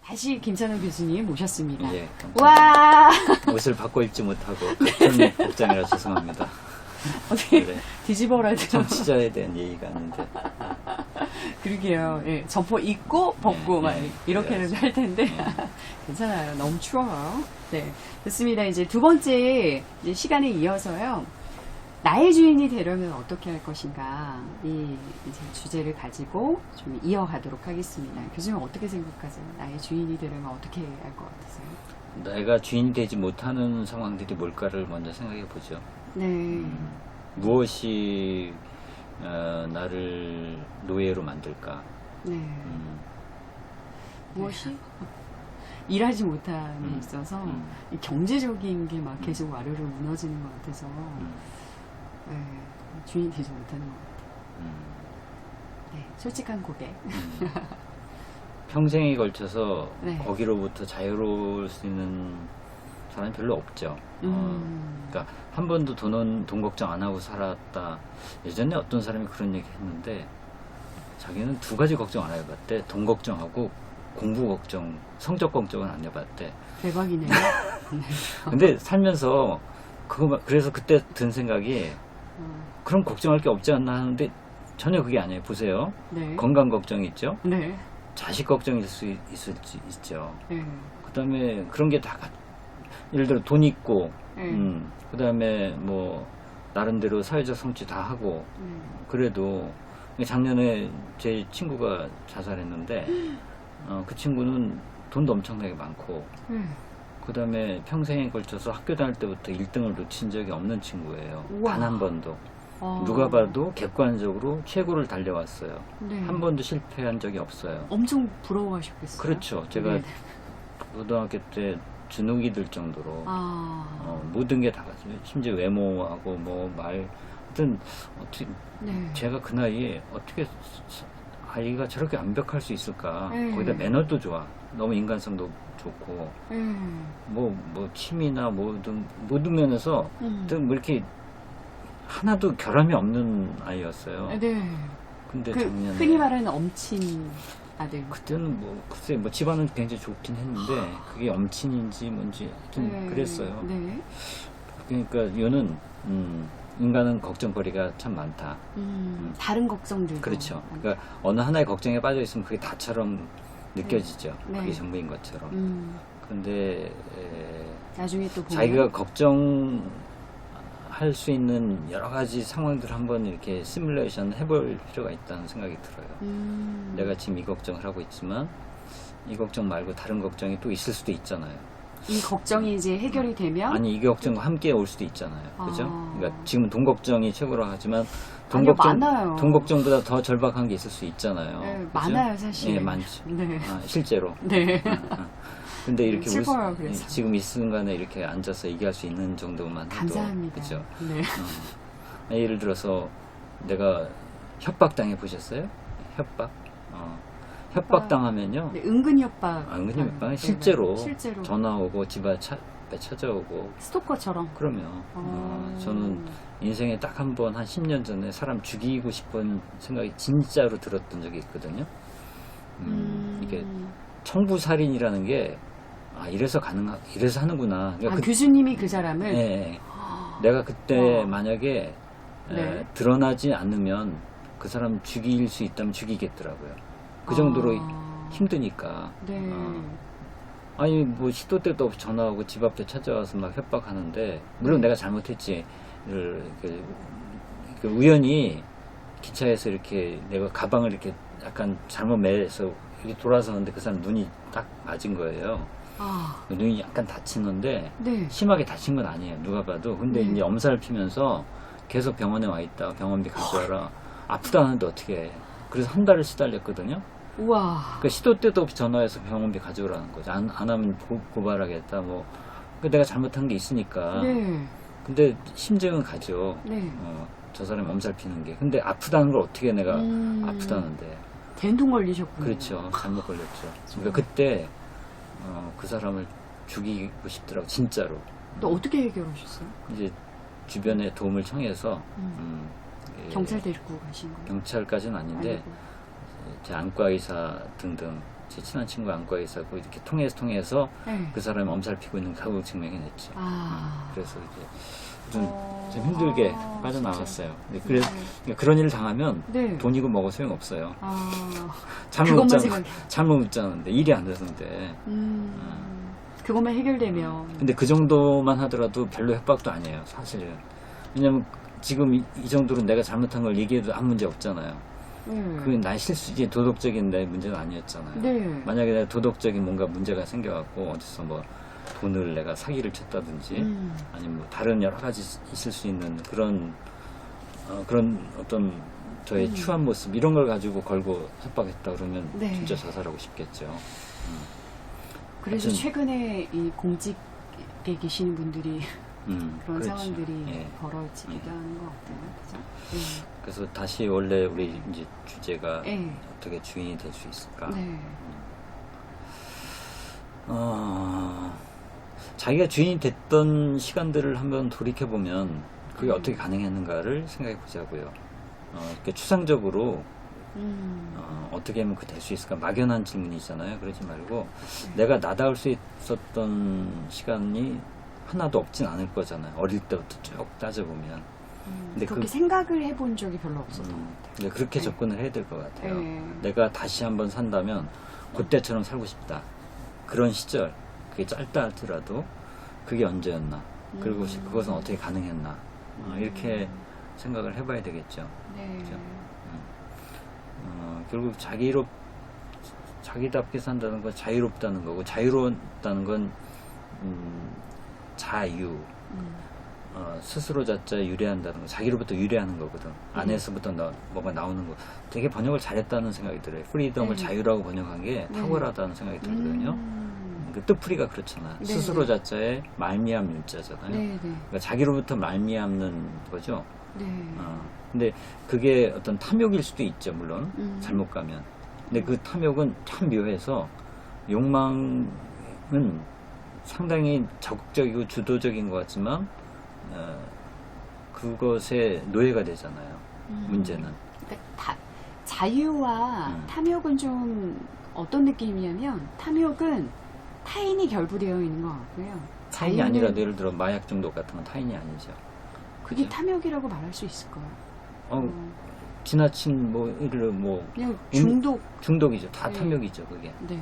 다시 김찬호 교수님 모셨습니다. 예, 감사합니다. 와 옷을 바꿔 입지 못하고 복장이라 죄송합니다. 어떻게 그래. 뒤집어라도 정치자에 대한 예의가 아닌데. 그러게요. 예, 점퍼 입고 벗고 예, 막 예, 이렇게는 그래야지. 할 텐데 괜찮아요. 너무 추워요. 네, 좋습니다. 이제 두 번째 이제 시간에 이어서요. 나의 주인이 되려면 어떻게 할 것인가 이 이제 주제를 가지고 좀 이어가도록 하겠습니다. 교수님 어떻게 생각하세요? 나의 주인이 되려면 어떻게 할 것 같으세요? 내가 주인이 되지 못하는 상황들이 뭘까를 먼저 생각해 보죠. 네, 무엇이 나를 노예로 만들까? 네. 무엇이? 일하지 못함에 있어서 이 경제적인 게 막 계속 와르르 무너지는 것 같아서 네, 주인이 되지 못하는 것 같아요. 네, 솔직한 고백. 평생에 걸쳐서 네. 거기로부터 자유로울 수 있는 사람이 별로 없죠. 그러니까 한 번도 돈 걱정 안 하고 살았다. 예전에 어떤 사람이 그런 얘기 했는데 자기는 두 가지 걱정 안 해봤대. 돈 걱정하고 공부 걱정, 성적 걱정은 안 해봤대. 대박이네요. 근데 살면서 그래서 그때 든 생각이 그럼 걱정할 게 없지 않나 하는데 전혀 그게 아니에요. 보세요. 네. 건강 걱정이 있죠. 네. 자식 걱정일 수 있죠. 네. 그 다음에 그런 게 다 예를 들어 돈 있고 네. 그 다음에 뭐 나름대로 사회적 성취 다 하고 그래도 작년에 제 친구가 자살했는데 그 친구는 돈도 엄청나게 많고 그 다음에 평생에 걸쳐서 학교 다닐 때부터 1등을 놓친 적이 없는 친구예요. 우와. 단 한 번도. 누가 봐도 객관적으로 최고를 달려왔어요. 네. 한 번도 실패한 적이 없어요. 엄청 부러워하셨겠어요. 그렇죠. 제가 네. 고등학교 때 주눅이 들 정도로 모든 게 다 심지어 외모하고 뭐 말 하여튼 어떻게 네. 제가 그 나이에 어떻게 아이가 저렇게 완벽할 수 있을까. 네. 거기다 매너도 좋아. 너무 인간성도 좋고 뭐 취미나 모든 면에서 하여튼 뭐 이렇게 하나도 결함이 없는 아이였어요. 네. 근데 그 작년에 흔히 말하는 엄친 아들. 그때는 뭐 글쎄 뭐 집안은 굉장히 좋긴 했는데 그게 엄친인지 뭔지 하여튼 그랬어요. 네. 그러니까 이거는 인간은 걱정거리가 참 많다. 다른 걱정들. 그렇죠. 그러니까 어느 하나의 걱정에 빠져 있으면 그게 다처럼 느껴지죠. 네. 그게 전부인 것처럼. 그런데 나중에 또 보면 자기가 걱정할 수 있는 여러 가지 상황들을 한번 이렇게 시뮬레이션 해볼 필요가 있다는 생각이 들어요. 내가 지금 이 걱정을 하고 있지만 이 걱정 말고 다른 걱정이 또 있을 수도 있잖아요. 이 걱정이 이제 해결이 되면 아니 이 걱정과 함께 올 수도 있잖아요. 그죠? 그러니까 지금 돈 걱정이 최고로 하지만 아니요, 많아요. 돈 걱정보다 더 절박한 게 있을 수 있잖아요. 네, 그죠? 많아요, 사실. 네, 많죠. 네. 실제로. 네. 근데 이렇게 슬퍼요, 그래서. 지금 이 순간에 이렇게 앉아서 얘기할 수 있는 정도만 해도 감사합니다. 그죠? 네. 예를 들어서 내가 협박당해 보셨어요? 협박? 협박당하면요. 네, 은근 협박. 은근히 협박은 네, 실제로 실제로 전화 오고 집 앞에 찾아오고 스토커처럼. 그러면 저는 인생에 딱 한 번 한 10년 전에 사람 죽이고 싶은 생각이 진짜로 들었던 적이 있거든요. 이게 청부살인이라는 게 이래서 하는구나. 그러니까 교수님이 그 사람을 예. 내가 그때 만약에 네. 드러나지 않으면 그 사람 죽일 수 있다면 죽이겠더라고요. 그 정도로 힘드니까. 네. 아니 뭐 시도 때도 없이 전화하고 집 앞에 찾아와서 막 협박하는데 물론 내가 잘못했지. 우연히 기차에서 이렇게 내가 가방을 이렇게 약간 잘못 매서 이렇게 돌아서는데 그 사람 눈이 딱 맞은 거예요. 눈이 약간 다치는데 네. 심하게 다친 건 아니에요. 누가 봐도. 근데 이제 엄살을 피면서 계속 병원에 와 있다. 병원비 가져와라. 아프다 하는데 어떻게 해. 그래서 한 달을 시달렸거든요. 우와. 그러니까 시도 때도 없이 전화해서 병원비 가져오라는 거죠. 안 하면 고발하겠다. 뭐. 그러니까 내가 잘못한 게 있으니까. 네. 근데 심증은 가죠. 네. 저 사람이 엄살 피는 게. 근데 아프다는 걸 어떻게 내가 아프다는데. 된통 걸리셨군요. 그렇죠. 잘못 걸렸죠. 그러니까 그때 그 사람을 죽이고 싶더라고. 진짜로. 또 어떻게 해결하셨어요? 이제 주변에 도움을 청해서 경찰 데리고 가신 거예요? 경찰까지는 아닌데 제 안과 의사 등등 제 친한 친구 안과에 있었고 이렇게 통해서 네. 그 사람이 엄살 피고 있는 가구 증명해냈죠. 아. 그래서 이제 좀 힘들게 빠져나갔어요. 근데 네. 그러니까 그런 일을 당하면 네. 돈이고 뭐고 소용없어요. 아. 잠을 그것만 못 생각해. 잠을 못 자는데 일이 안 되는데. 그것만 해결되면. 근데 그 정도만 하더라도 별로 협박도 아니에요, 사실은. 왜냐면 지금 이 정도로 내가 잘못한 걸 얘기해도 아무 문제 없잖아요. 그건 나의 실수지 도덕적인 내 문제는 아니었잖아요. 네. 만약에 내가 도덕적인 뭔가 문제가 생겨갖고 어디서 뭐 돈을 내가 사기를 쳤다든지 아니면 뭐 다른 여러 가지 있을 수 있는 그런 어떤 저의 추한 모습 이런 걸 가지고 걸고 협박했다 그러면 네. 진짜 자살하고 싶겠죠. 그래서 하여튼, 최근에 이 공직에 계시는 분들이 그런 그렇죠. 상황들이 예. 벌어지기도 하는 것 같아요. 그죠? 그래서 다시 원래 우리 이제 주제가 네. 어떻게 주인이 될 수 있을까? 네. 자기가 주인이 됐던 시간들을 한번 돌이켜보면 그게 음. 어떻게 가능했는가를 생각해 보자고요. 이렇게 추상적으로 어떻게 하면 그 될 수 있을까? 막연한 질문이잖아요. 그러지 말고 내가 나다울 수 있었던 시간이 하나도 없진 않을 거잖아요. 어릴 때부터 쭉 따져보면. 근데 그렇게 생각을 해본 적이 별로 없었던 것 같아요. 근데 그렇게 네. 접근을 해야 될 것 같아요. 네. 내가 다시 한번 산다면 그때처럼 살고 싶다. 그런 시절, 그게 짧다 할지라도 그게 언제였나. 그리고 그것은 어떻게 가능했나. 이렇게 생각을 해봐야 되겠죠. 네. 그죠? 결국 자기답게 산다는 건 자유롭다는 거고, 자유롭다는 건 자유, 스스로 자자에 유래한다는 거, 자기로부터 유래하는 거거든. 안에서부터 뭐가 나오는 거. 되게 번역을 잘했다는 생각이 들어요. 프리덤을 네. 자유라고 번역한 게 네. 탁월하다는 생각이 들거든요. 그 뜻풀이가 그렇잖아. 네. 스스로 자자에 말미암 윤자잖아요. 네, 네. 그러니까 자기로부터 말미암는 거죠. 네. 근데 그게 어떤 탐욕일 수도 있죠, 물론. 잘못 가면. 근데 그 탐욕은 참 묘해서 욕망은 상당히 적극적이고 주도적인 것 같지만 그것에 노예가 되잖아요. 문제는. 그러니까 자유와 탐욕은 좀 어떤 느낌이냐면 탐욕은 타인이 결부되어 있는 것 같고요. 타인이 자유는- 아니라도 예를 들어 마약 중독 같은 건 타인이 아니죠. 그게 그죠? 탐욕이라고 말할 수 있을까요? 지나친 뭐 그냥 중독이죠. 다 네. 탐욕이죠, 그게. 네.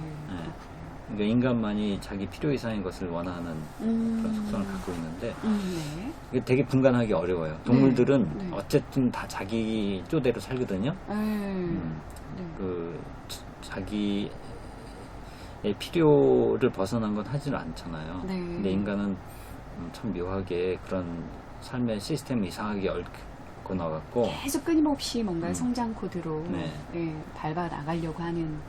그러니까 인간만이 자기 필요 이상의 것을 원하는 그런 속성을 갖고 있는데 네. 이게 되게 분간하기 어려워요. 동물들은 네. 어쨌든 다 자기 쪼대로 살거든요. 네. 그 자기의 필요를 벗어난 건 하지는 않잖아요. 네. 근데 인간은 참 묘하게 그런 삶의 시스템이 이상하게 얽고 나갔고 계속 끊임없이 뭔가 성장 코드로 네. 밟아 나가려고 하는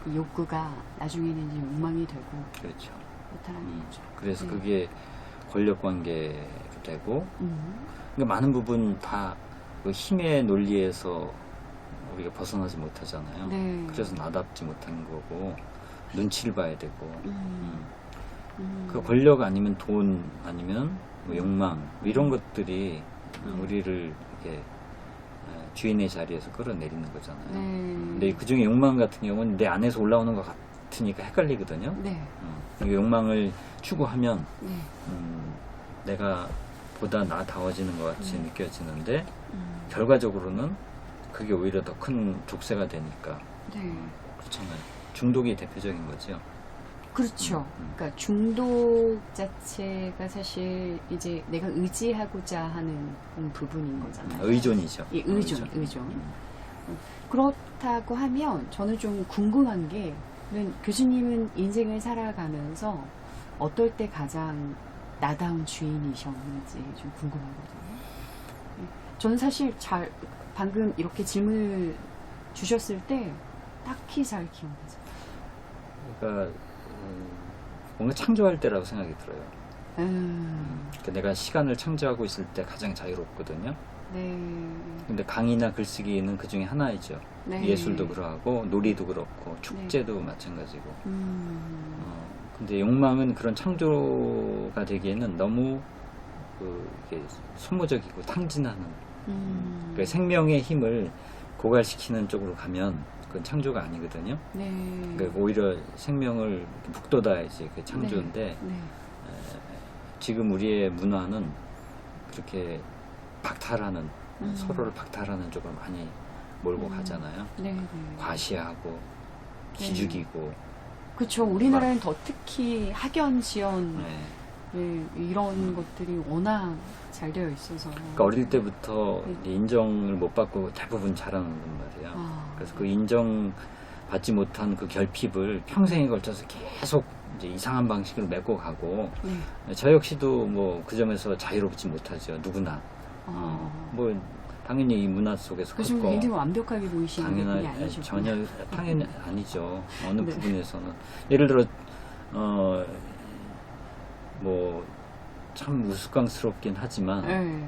그 욕구가 나중에는 이제 욕망이 되고 그렇죠. 그렇다는 거죠. 그래서 네. 그게 권력 관계로 되고 그러니까 많은 부분 다 그 힘의 논리에서 우리가 벗어나지 못하잖아요. 네. 그래서 나답지 못한 거고 눈치를 봐야 되고 그 권력 아니면 돈 아니면 뭐 욕망 뭐 이런 것들이 우리를 이렇게 주인의 자리에서 끌어내리는 거잖아요. 근데 그 중에 욕망 같은 경우는 내 안에서 올라오는 것 같으니까 헷갈리거든요. 네. 욕망을 추구하면 네. 내가 보다 나다워지는 것 같이 느껴지는데 결과적으로는 그게 오히려 더 큰 족쇄가 되니까 네. 그렇잖아요. 중독이 대표적인 거죠. 그렇죠. 그러니까 중독 자체가 사실 이제 내가 의지하고자 하는 부분인 거잖아요. 의존이죠. 예, 의존. 그렇다고 하면 저는 좀 궁금한 게 교수님은 인생을 살아가면서 어떨 때 가장 나다운 주인이셨는지 좀 궁금하거든요. 저는 사실 방금 이렇게 질문을 주셨을 때 딱히 잘 기억나지 않아요. 그러니까 뭔가 창조할 때라고 생각이 들어요. 그러니까 내가 시간을 창조하고 있을 때 가장 자유롭거든요. 네. 근데 강의나 글쓰기는 그 중에 하나이죠. 네. 예술도 그러하고 놀이도 그렇고 축제도 마찬가지고. 근데 욕망은 그런 창조가 되기에는 너무 이렇게 소모적이고 탕진하는 그러니까 생명의 힘을 고갈시키는 쪽으로 가면 그건 창조가 아니거든요. 네. 그러니까 오히려 생명을 북돋아야지 그 창조인데 네. 지금 우리의 문화는 그렇게 박탈하는 서로를 박탈하는 쪽으로 많이 몰고 가잖아요. 네. 네. 과시하고 기죽이고 그렇죠. 우리나라는 더 특히 학연, 지연 네. 예, 이런 것들이 워낙 잘 되어 있어서. 그러니까 어릴 때부터 인정을 못 받고 대부분 자라는 말이에요. 아, 그래서 그 인정 받지 못한 그 결핍을 평생에 걸쳐서 계속 이제 이상한 방식으로 메고 가고 네. 저 역시도 뭐 그 점에서 자유롭지 못하죠. 누구나. 뭐 당연히 이 문화 속에서 그좀 컸고 굉장히 완벽하게 보이시는 게 당연히 아니죠. 전혀 당연히 아니죠. 어느 네. 부분에서는 예를 들어 뭐 참 우스꽝스럽긴 하지만 네.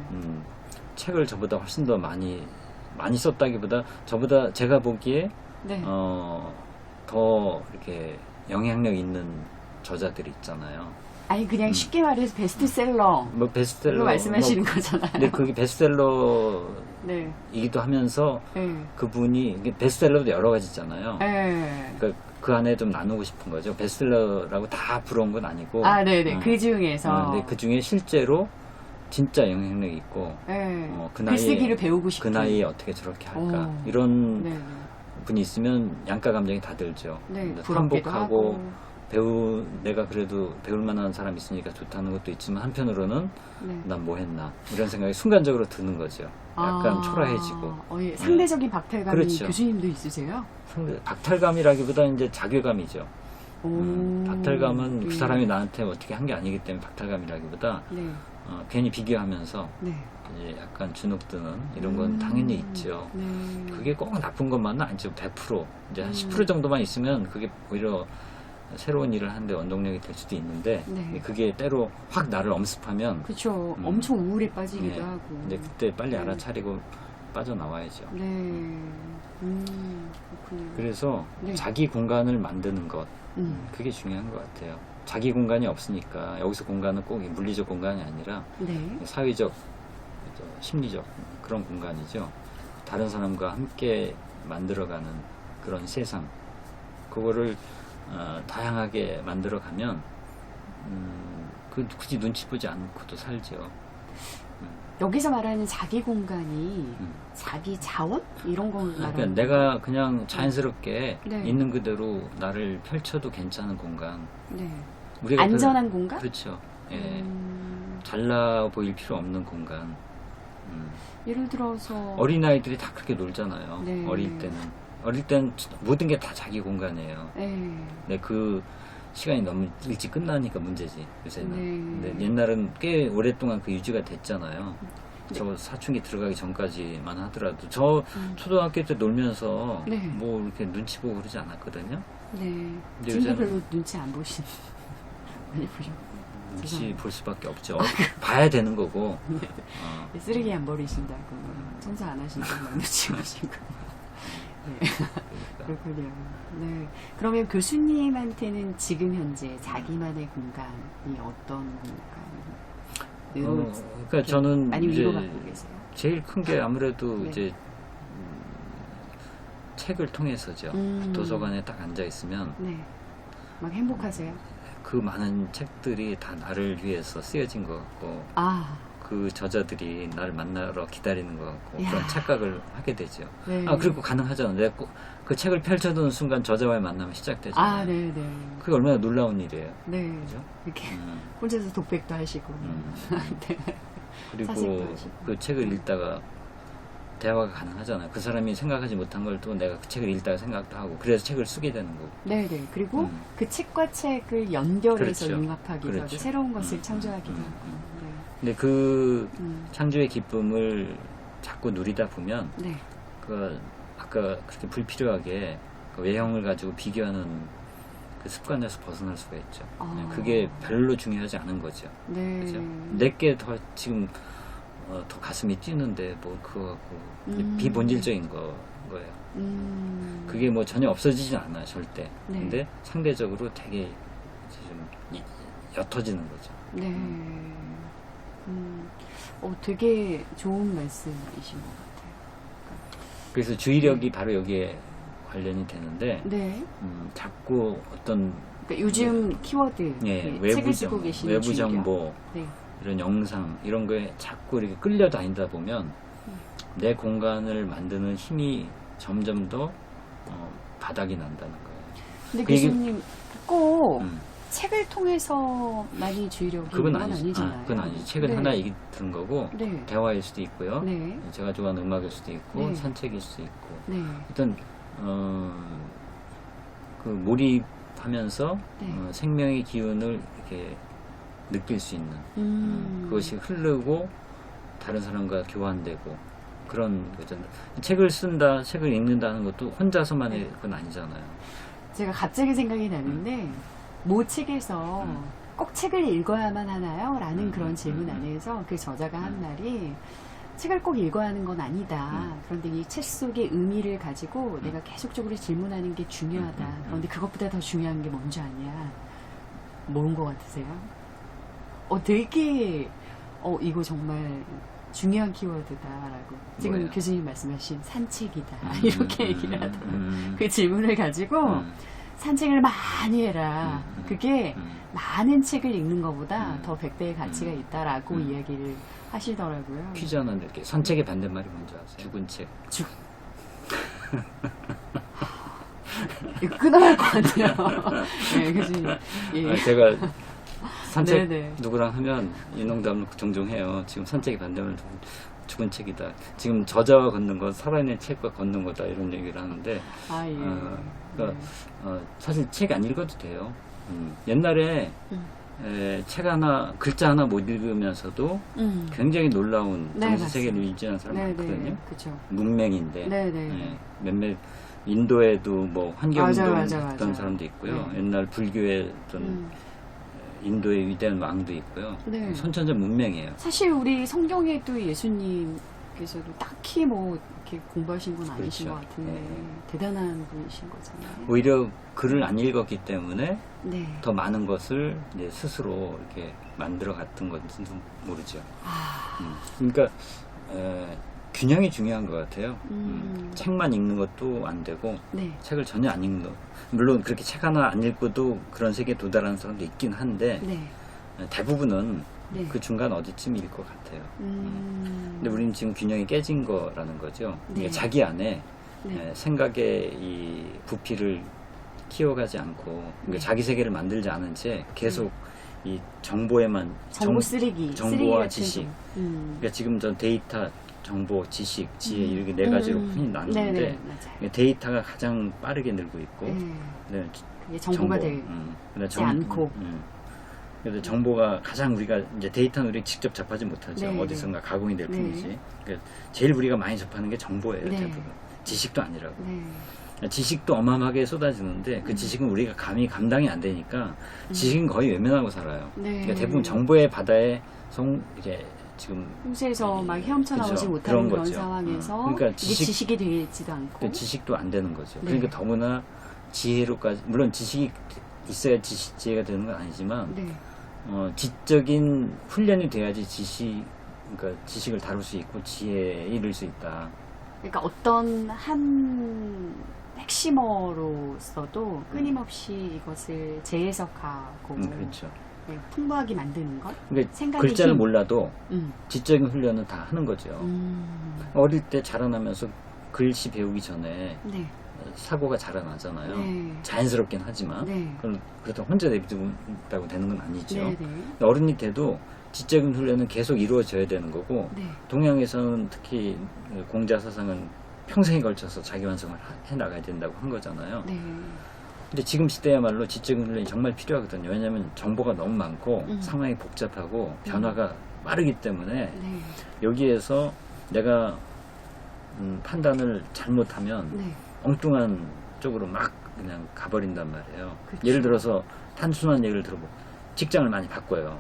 책을 저보다 훨씬 더 많이 썼다기보다 저보다 제가 보기에 네. 더 이렇게 영향력 있는 저자들이 있잖아요. 아니 그냥 쉽게 말해서 베스트셀러 뭐 베스트셀러 로 말씀하시는 거잖아요. 근데 그게 베스트셀러이기도 네. 하면서 네. 그분이 이게 베스트셀러도 여러 가지 있잖아요. 네. 그러니까 그 안에 좀 나누고 싶은 거죠. 베스트셀러라고 다 부러운 건 아니고. 아, 네네. 그 중에서. 근데 그 중에 실제로 진짜 영향력이 있고. 네. 그 나이에 글쓰기를 배우고 싶은. 그 나이에 어떻게 저렇게 할까. 오. 이런 네. 분이 있으면 양가 감정이 다 들죠. 네. 근데 부럽기도 한복하고 하고. 내가 그래도 배울 만한 사람이 있으니까 좋다는 것도 있지만 한편으로는 네. 난 뭐 했나. 이런 생각이 순간적으로 드는 거죠. 약간 초라해지고. 예. 상대적인 박탈감이 그렇죠. 교수님도 있으세요? 박탈감이라기보다 이제 자괴감이죠. 오. 박탈감은 네. 그 사람이 나한테 어떻게 한 게 아니기 때문에 박탈감이라기보다 네. 괜히 비교하면서 네. 이제 약간 주눅드는 이런 건 당연히 있죠. 네. 그게 꼭 나쁜 것만은 아니죠. 100%. 이제 한 10% 정도만 있으면 그게 오히려 새로운 일을 하는데 원동력이 될 수도 있는데 네. 그게 때로 확 나를 엄습하면 그렇죠. 엄청 우울에 빠지기도 네. 하고. 근데 그때 빨리 네. 알아차리고 빠져나와야죠. 네. 그렇군요. 그래서 네. 자기 공간을 만드는 것 음. 그게 중요한 것 같아요. 자기 공간이 없으니까 여기서 공간은 꼭 물리적 공간이 아니라 네. 사회적, 심리적 그런 공간이죠. 다른 사람과 함께 만들어가는 그런 세상 그거를 다양하게 만들어가면 굳이 눈치 보지 않고도 살죠. 여기서 말하는 자기 공간이 자기 자원? 이런 걸 말하는 그러니까 내가 그냥 자연스럽게 네. 있는 그대로 나를 펼쳐도 괜찮은 공간. 네. 우리가 안전한 공간? 그렇죠. 예. 잘나 보일 필요 없는 공간. 예를 들어서 어린아이들이 다 그렇게 놀잖아요. 네. 어릴 때는 모든 게 다 자기 공간이에요. 네. 근데 그 시간이 너무 일찍 끝나니까 문제지, 요새는. 네. 근데 옛날은 꽤 오랫동안 그 유지가 됐잖아요. 네. 저 사춘기 들어가기 전까지만 하더라도 저 초등학교 때 놀면서 네. 뭐 이렇게 눈치 보고 그러지 않았거든요. 네. 근데 지금도 요새는- 별로 눈치 안 보신. 많이 보셨. 눈치 볼 수밖에 없죠. 봐야 되는 거고. 쓰레기 안 버리신다고, 청소 안 하신다고 막 눈치 보시고. 네. 그렇군요. 네. 그러면 교수님한테는 지금 현재 자기만의 공간이 어떤 공간으로 그러니까 저는 많이 이제 위로받고 계세요? 제일 큰 게 아무래도 네. 이제 책을 통해서죠. 도서관에 딱 앉아 있으면 네. 막 행복하세요? 그 많은 책들이 다 나를 위해서 쓰여진 것 같고 아, 그 저자들이 나를 만나러 기다리는 것 같고 이야. 그런 착각을 하게 되죠. 네. 그리고 가능하잖아. 내가 그 책을 펼쳐두는 순간 저자와의 만남이 시작되잖아요. 아, 네, 네. 그게 얼마나 놀라운 일이에요. 네. 그죠? 이렇게 음. 혼자서 독백도 하시고. 네. 그리고 사색도 하시고. 그 책을 읽다가 대화가 가능하잖아요. 그 사람이 생각하지 못한 걸 또 내가 그 책을 읽다가 생각도 하고 그래서 책을 쓰게 되는 거고. 네, 네. 그리고 그 책과 책을 연결해서 그렇죠. 융합하기도 하고 그렇죠. 새로운 것을 창조하기도 하고. 네. 근데 그 음. 창조의 기쁨을 자꾸 누리다 보면 네. 그 아까 그렇게 불필요하게 그 외형을 가지고 비교하는 그 습관에서 벗어날 수가 있죠. 아. 그게 별로 중요하지 않은 거죠. 네. 그죠? 내게 더 지금 더 가슴이 뛰는데 뭐 그거 갖고 비본질적인 거예요. 그게 뭐 전혀 없어지진 않아요, 절대. 네. 근데 상대적으로 되게 좀 옅어지는 거죠. 네. 되게 좋은 말씀이신 것 같아요. 그래서 주의력이 바로 여기에 관련이 되는데 네. 자꾸 어떤 그러니까 요즘 키워드 예, 네, 책을 쓰고 계시는 외부 주의력. 정보 네. 이런 영상 이런 거에 자꾸 이렇게 끌려다니다 보면 내 공간을 만드는 힘이 점점 더 바닥이 난다는 거예요. 근데 그 얘기- 교수님 꼭 음, 책을 통해서 많이 주의력이 그건 있는 건 아니지. 아니잖아요. 그건 아니지. 책은 네. 하나 얘기 들은 거고 네. 대화일 수도 있고요. 네. 제가 좋아하는 음악일 수도 있고 네. 산책일 수도 있고 네. 일단 그 몰입하면서 네. 생명의 기운을 이렇게 느낄 수 있는 그것이 흐르고 다른 사람과 교환되고 그런 거잖아요. 책을 쓴다, 책을 읽는다는 것도 혼자서만의 네. 건 아니잖아요. 제가 갑자기 생각이 나는데 모 책에서 꼭 책을 읽어야만 하나요? 라는 그런 질문 안에서 그 저자가 한 말이 책을 꼭 읽어야 하는 건 아니다. 그런데 이 책 속의 의미를 가지고 내가 계속적으로 질문하는 게 중요하다. 그런데 그것보다 더 중요한 게 뭔지 아냐? 뭔 것 같으세요? 되게 이거 정말 중요한 키워드다라고 지금 뭐예요? 교수님 말씀하신 산책이다 이렇게 얘기를 하더라고요. 그 질문을 가지고 음. 산책을 많이 해라. 그게 많은 책을 읽는 것보다 더 100배의 가치가 있다라고 이야기를 하시더라고요. 퀴즈 하나 낼게요. 산책의 반대말이 뭔지 아세요? 죽은 책. 이거 끊어야 할 것 같아요. 네, 교수님. 예. 제가 산책 네네. 누구랑 하면 이 농담을 종종 해요. 지금 산책의 반대말은 죽은 책이다. 지금 저자와 걷는 건 살아있는 책과 걷는 거다 이런 얘기를 하는데 아, 예. 그러니까 사실 책 안 읽어도 돼요. 옛날에 책 하나 글자 하나 못 읽으면서도 굉장히 놀라운 네, 정신 맞습니다. 세계를 유지하는 사람 많거든요. 네네. 그죠. 문맹인데 네네. 예, 몇몇 인도에도 뭐 환경운동 맞아. 했던 사람도 있고요. 네. 옛날 불교의 어떤 인도의 위대한 왕도 있고요. 네. 선천적 문맹이에요. 사실 우리 성경에도 예수님께서도 딱히 뭐 이렇게 공부하신 분 아니신 그렇죠. 것 같은데 네. 대단한 분이신 거잖아요. 오히려 글을 안 읽었기 때문에 네. 더 많은 것을 이제 스스로 이렇게 만들어 갔던 건지도 모르죠. 그러니까 균형이 중요한 것 같아요. 책만 읽는 것도 안 되고 네. 책을 전혀 안 읽는 것. 물론 그렇게 책 하나 안 읽고도 그런 세계에 도달하는 사람도 있긴 한데 네. 대부분은 네. 그 중간 어디쯤일 것 같아요. 근데 음. 우리는 지금 균형이 깨진 거라는 거죠. 네. 그러니까 자기 안에 네. 생각의 이 부피를 키워가지 않고 그러니까 네. 자기 세계를 만들지 않은 채 계속 이 정보에만 정보 쓰레기, 쓰레기 정보와 같은 지식. 거. 그러니까 지금 전 데이터, 정보, 지식, 지혜 이렇게 네 가지로 흔히 나누는데 네네, 맞아요. 데이터가 가장 빠르게 늘고 있고 네. 네, 그게 정보가 되지 그다음에 않고. 그래서 정보가 가장 우리가 이제 데이터는 우리 직접 접하지 못하죠. 네, 어디선가 가공이 될 네. 뿐이지. 그러니까 제일 우리가 많이 접하는 게 정보예요. 네. 대부분. 지식도 아니라고. 네. 지식도 어마어마하게 쏟아지는데 그 지식은 우리가 감히 감당이 안 되니까 지식은 거의 외면하고 살아요. 네. 그러니까 대부분 정보의 바다에 이렇게 지금 홍수에서 막 헤엄쳐 나오지 그죠. 못하는 그런 그런 거죠. 상황에서 그러니까 이게 지식이 되지도 않고 그 지식도 안 되는 거죠. 네. 그러니까 더구나 지혜로까지 물론 지식이 있어야 지혜가 되는 건 아니지만 네. 지적인 훈련이 돼야지 그러니까 지식을 다룰 수 있고 지혜에 이를 수 있다. 그러니까 어떤 한 핵심어로서도 끊임없이 이것을 재해석하고 그렇죠. 네, 풍부하게 만드는 것. 그러니까 생각의 글자를 힘. 몰라도 음. 지적인 훈련은 다 하는 거죠. 어릴 때 자라나면서 글씨 배우기 전에 네. 사고가 자라나잖아요. 네. 자연스럽긴 하지만 네. 그렇다고 혼자 내비둔다고 되는 건 아니죠. 네. 네. 어른이 돼도 지적인 훈련은 계속 이루어져야 되는 거고 네. 동양에서는 특히 공자 사상은 평생에 걸쳐서 자기 완성을 해나가야 된다고 한 거잖아요. 네. 근데 지금 시대야말로 지적인 훈련이 정말 필요하거든요. 왜냐하면 정보가 너무 많고 음. 상황이 복잡하고 변화가 빠르기 때문에 네. 여기에서 내가 판단을 잘못하면 네. 엉뚱한 쪽으로 막 그냥 가버린단 말이에요. 그쵸. 예를 들어서 단순한 얘기를 들어보고 직장을 많이 바꿔요.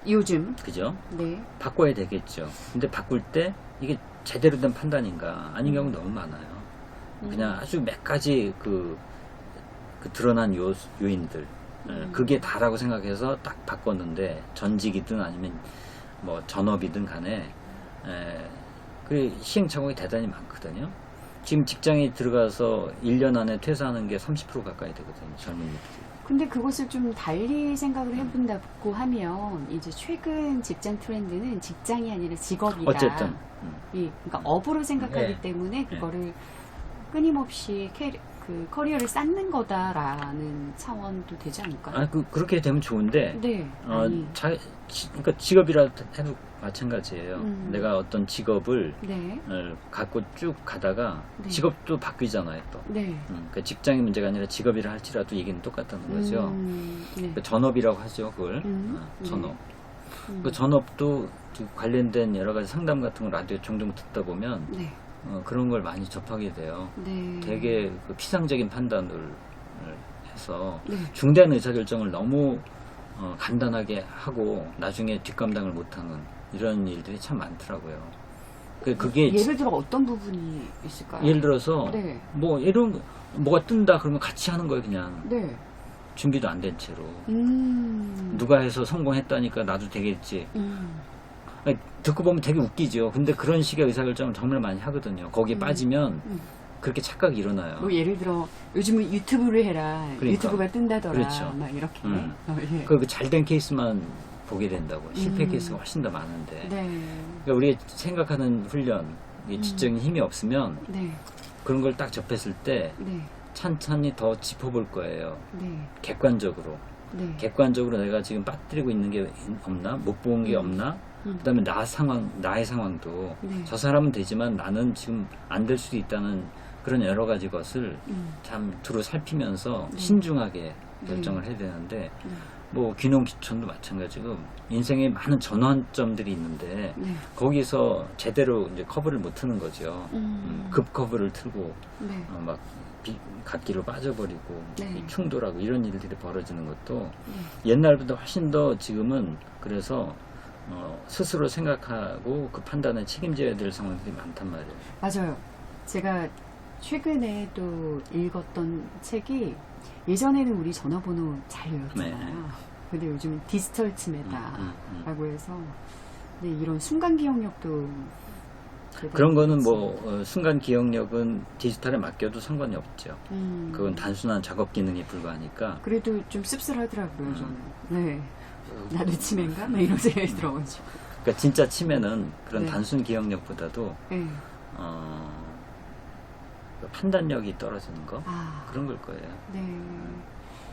요즘 그죠? 네. 바꿔야 되겠죠. 근데 바꿀 때 이게 제대로 된 판단인가 아닌 경우 너무 많아요. 그냥 아주 몇 가지 그 드러난 요인들 그게 다라고 생각해서 딱 바꿨는데 전직이든 아니면 뭐 전업이든 간에 그 시행착오가 대단히 많거든요. 지금 직장에 들어가서 1년 안에 퇴사하는 게 30% 가까이 되거든요. 젊은이들이. 근데 그것을 좀 달리 생각을 해본다고 하면 이제 최근 직장 트렌드는 직장이 아니라 직업이다. 어쨌든. 그러니까 업으로 생각하기 네. 때문에 그거를 끊임없이 그 커리어를 쌓는 거다라는 차원도 되지 않을까요? 그렇게 되면 좋은데, 네. 아니. 그러니까 직업이라 해도 마찬가지예요. 내가 어떤 직업을 네. 갖고 쭉 가다가 네. 직업도 바뀌잖아요, 또. 네. 그러니까 직장의 문제가 아니라 직업이라 할지라도 얘기는 똑같다는 거죠. 네. 그러니까 전업이라고 하죠, 그걸. 전업. 그 전업도 관련된 여러 가지 상담 같은 거 라디오 종종 듣다 보면 네. 그런 걸 많이 접하게 돼요. 네. 되게 그 피상적인 판단을 해서 네. 중대한 의사결정을 너무 간단하게 하고 나중에 뒷감당을 못하는 이런 일들이 참 많더라고요. 그게 예를 들어 어떤 부분이 있을까요? 예를 들어서 네. 뭐 이런 뭐가 뜬다 그러면 같이 하는 거예요, 그냥. 네. 준비도 안 된 채로. 누가 해서 성공했다니까 나도 되겠지. 듣고 보면 되게 웃기죠. 근데 그런 식의 의사결정을 정말 많이 하거든요. 거기에 빠지면 그렇게 착각이 일어나요. 뭐 예를 들어 요즘은 유튜브를 해라. 그러니까. 유튜브가 뜬다더라. 그렇죠. 막 이렇게. 예. 그 잘된 케이스만 보게 된다고. 실패 케이스가 훨씬 더 많은데. 네. 그러니까 우리가 생각하는 훈련, 이 지적인 힘이 없으면 네. 그런 걸 딱 접했을 때 네. 찬찬히 더 짚어볼 거예요. 네. 객관적으로. 네. 객관적으로 내가 지금 빠뜨리고 있는 게 없나? 못 본 게 없나? 그다음에 나의 상황도 네. 저 사람은 되지만 나는 지금 안 될 수도 있다는 그런 여러 가지 것을 참 두루 살피면서 신중하게 결정을 해야 되는데 뭐 귀농 귀촌도 마찬가지고 인생에 많은 전환점들이 있는데 네. 거기서 제대로 이제 커브를 못 트는 거죠. 급 커브를 틀고 네. 막 갓길로 빠져버리고 네. 충돌하고 이런 일들이 벌어지는 것도 옛날보다 훨씬 더 지금은 그래서 스스로 생각하고 그 판단에 책임져야 될 상황들이 많단 말이에요. 맞아요. 제가 최근에 또 읽었던 책이 예전에는 우리 전화번호 잘 외웠잖아요. 네. 근데 요즘은 디지털 치매다라고 해서 근데 이런 순간 기억력도 그런 거는 뭐 순간 기억력은 디지털에 맡겨도 상관이 없죠. 그건 단순한 작업 기능에 불과하니까. 그래도 좀 씁쓸하더라고요. 저는. 네. 나도 치매인가? 막 이런 생각이 들어가지고. 그러니까 진짜 치매는 그런 네. 단순 기억력보다도 네. 그 판단력이 떨어지는 거 그런 걸 거예요. 네.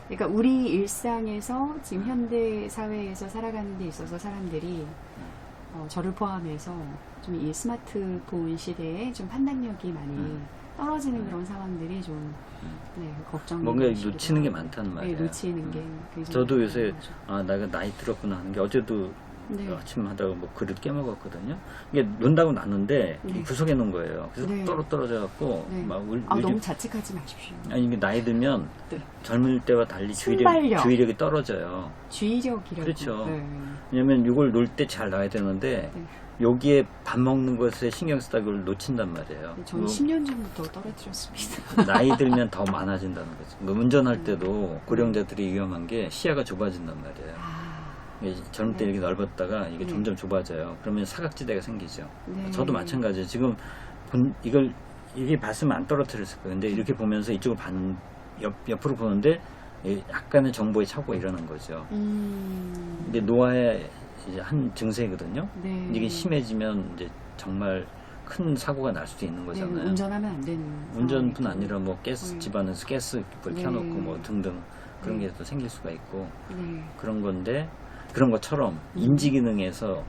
그러니까 우리 일상에서 지금 현대 사회에서 살아가는 데 있어서 사람들이 저를 포함해서 좀 이 스마트폰 시대에 좀 판단력이 많이 떨어지는 그런 상황들이 좀 걱정이 뭔가 되시기도 놓치는 게 하고. 많다는 말이에요. 네, 놓치는 게. 굉장히 저도 요새 많아요. 내가 나이 들었구나 하는 게 어제도 네. 아침 하다가 뭐 그릇 깨먹었거든요. 이게 논다고 놨는데 네. 구석에 놓은 거예요. 그래서 네. 떨어져 갖고 네. 막 너무 자책하지 마십시오. 아니 이게 나이 들면 네. 젊을 때와 달리 순발력. 주의력이 떨어져요. 주의력이라고. 그렇죠. 네. 왜냐면 이걸 놀 때 잘 놔야 되는데 네. 여기에 밥 먹는 것에 신경 쓰다 그걸 놓친단 말이에요. 저는 10년 전부터 떨어뜨렸습니다. 나이 들면 더 많아진다는 거죠. 뭐 운전할 때도 고령자들이 위험한 게 시야가 좁아진단 말이에요. 젊을 때 네. 이렇게 넓었다가 이게 네. 점점 좁아져요. 그러면 사각지대가 생기죠. 네. 저도 마찬가지예요. 지금 이게 봤으면 안 떨어뜨렸을 거예요. 근데 이렇게 보면서 이쪽을 옆으로 보는데 약간의 정보의 착오가 일어난 거죠. 근데 노화의 이제 한 증세거든요. 네. 이게 심해지면 이제 정말 큰 사고가 날 수도 있는 네, 거잖아요. 운전하면 안 되는. 운전뿐 상황이고. 아니라 뭐 가스 집안에서 가스불 네. 켜놓고 뭐 등등 그런 네. 게 또 생길 수가 있고 네. 그런 건데 그런 것처럼 인지 기능에서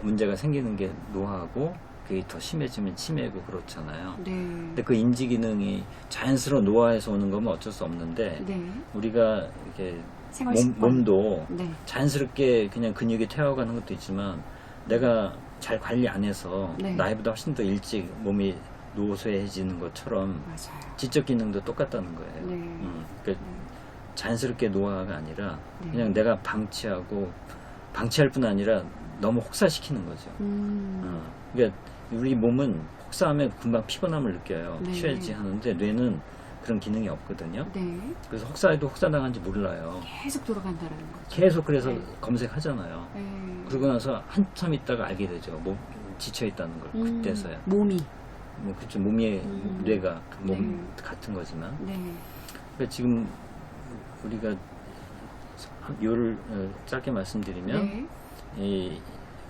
문제가 생기는 게 노화하고 그게 더 심해지면 치매고 그렇잖아요. 네. 근데 그 인지 기능이 자연스러운 노화에서 오는 거면 어쩔 수 없는데 네. 우리가 이렇게 생활 습관. 몸도 네. 자연스럽게 그냥 근육이 퇴화가는 것도 있지만 내가 잘 관리 안 해서 네. 나이보다 훨씬 더 일찍 몸이 노쇠해지는 것처럼 맞아요. 지적 기능도 똑같다는 거예요. 네. 그러니까 자연스럽게 노화가 아니라 네. 그냥 내가 방치할 뿐 아니라 너무 혹사시키는 거죠. 그러니까 우리 몸은 혹사하면 금방 피곤함을 느껴요. 네. 쉬어야지 하는데 뇌는 그런 기능이 없거든요. 네. 그래서 혹사해도 혹사당한지 몰라요. 계속 돌아간다라는 거죠. 계속 그래서 네. 검색하잖아요. 네. 그러고 나서 한참 있다가 알게 되죠. 지쳐 있다는 걸 그때서야. 몸이. 뭐 그쵸 몸의 뇌가 몸 네. 같은 거지만 네. 그러니까 지금 우리가 요를 짧게 말씀드리면 네. 이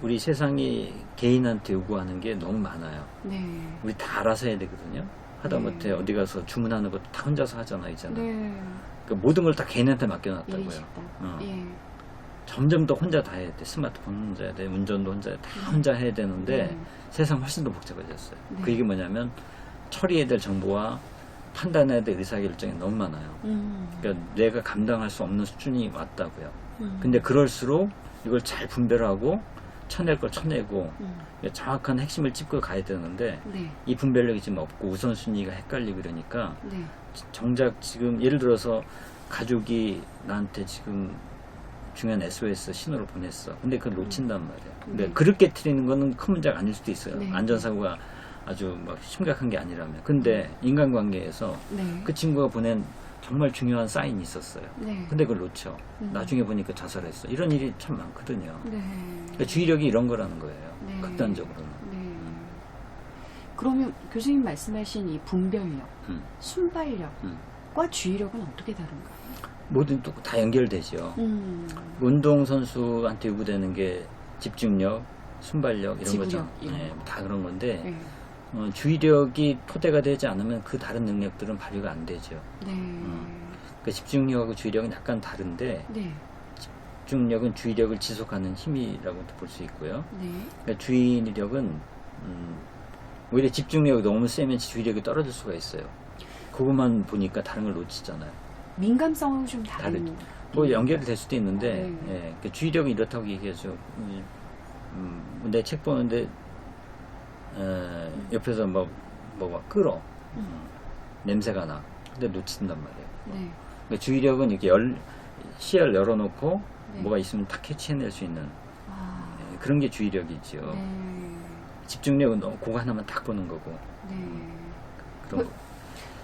우리 세상이 개인한테 요구하는 게 너무 많아요. 네. 우리 다 알아서 해야 되거든요. 하다못해 네. 어디 가서 주문하는 것도 다 혼자서 하잖아요, 이제는. 네. 그러니까 모든 걸 다 개인한테 일인 맡겨놨다고요. 식당. 어. 예. 점점 더 혼자 다 해야 돼. 스마트폰 혼자 해야 돼. 운전도 혼자 다 혼자 해야 되는데 네. 세상 훨씬 더 복잡해졌어요. 네. 그 이게 뭐냐면 처리해야 될 정보와 판단해야 될 의사결정이 너무 많아요. 그러니까 내가 감당할 수 없는 수준이 왔다고요. 근데 그럴수록 이걸 잘 분별하고 쳐낼 걸 쳐내고 정확한 핵심을 짚고 가야 되는데 네. 이 분별력이 지금 없고 우선순위가 헷갈리고 이러니까 네. 정작 지금 예를 들어서 가족이 나한테 지금 중요한 SOS 신호를 보냈어. 근데 그걸 놓친단 말이야. 근데 네. 그렇게 틀리는 거는 큰 문제가 아닐 수도 있어요. 네. 안전사고가 아주 막 심각한 게 아니라면. 근데 인간관계에서 네. 그 친구가 보낸 정말 중요한 사인이 있었어요. 네. 근데 그걸 놓쳐. 나중에 보니까 자살했어. 이런 일이 참 많거든요. 네. 그러니까 주의력이 이런 거라는 거예요. 네. 극단적으로는. 네. 그러면 교수님 말씀하신 이 분별력, 음. 순발력과 주의력은 어떻게 다른가요? 모든 또 다 연결되죠. 운동선수한테 요구되는 게 집중력, 순발력 이런 지구력, 거죠. 이런 네, 거. 다 그런 건데 네. 주의력이 토대가 되지 않으면 그 다른 능력들은 발휘가 안 되죠. 네. 그 집중력하고 주의력은 약간 다른데 네. 집중력은 주의력을 지속하는 힘이라고도 볼 수 있고요. 네. 그러니까 주의력은 오히려 집중력이 너무 세면 주의력이 떨어질 수가 있어요. 그것만 보니까 다른 걸 놓치잖아요. 민감성은 좀 다른. 다르죠. 뭐 연결이 될 수도 있는데 네. 예, 그 주의력은 이렇다고 얘기하죠. 내 책 보는데 옆에서 뭐가 끓어 냄새가 나. 근데 놓친단 말이에요. 네. 그러니까 주의력은 이렇게 시야를 열어놓고 네. 뭐가 있으면 다 캐치해낼 수 있는 아, 그런 게 주의력이죠. 네. 집중력은 그거 하나만 딱 보는 거고 네. 그런 거.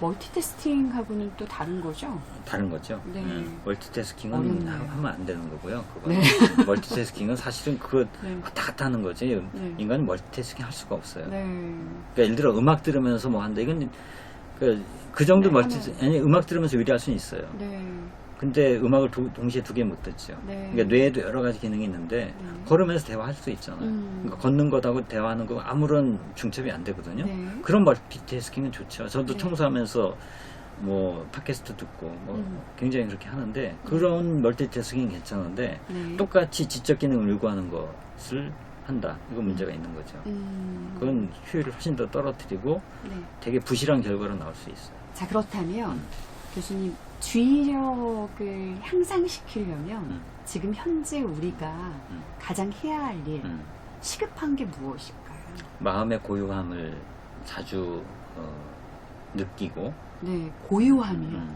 멀티태스킹하고는 또 다른 거죠? 다른 거죠. 네. 멀티태스킹은 어렵네요. 하면 안 되는 거고요. 그거. 네. 멀티태스킹은 사실은 그거 네. 왔다 갔다 하는 거지. 네. 인간은 멀티태스킹 할 수가 없어요. 네. 그러니까 예를 들어 음악 들으면서 뭐 한다. 이건 그 정도 네, 아니 음악 들으면서 요리할 수는 있어요. 네. 근데 음악을 동시에 두 개 못 듣죠. 네. 그러니까 뇌에도 여러 가지 기능이 있는데 네. 걸으면서 대화할 수 있잖아요. 그러니까 걷는 것하고 대화하는 거 아무런 중첩이 안 되거든요. 네. 그런 멀티태스킹은 좋죠. 저도 네. 청소하면서 뭐 팟캐스트 듣고 뭐 굉장히 그렇게 하는데 그런 멀티태스킹이 괜찮은데 네. 똑같이 지적 기능을 요구하는 것을 한다. 이건 문제가 있는 거죠. 그건 효율을 훨씬 더 떨어뜨리고 네. 되게 부실한 결과로 나올 수 있어요. 자, 그렇다면 교수님 주의력을 향상시키려면 지금 현재 우리가 가장 해야 할 일, 시급한 게 무엇일까요? 마음의 고요함을 자주 느끼고 네, 고요함이요.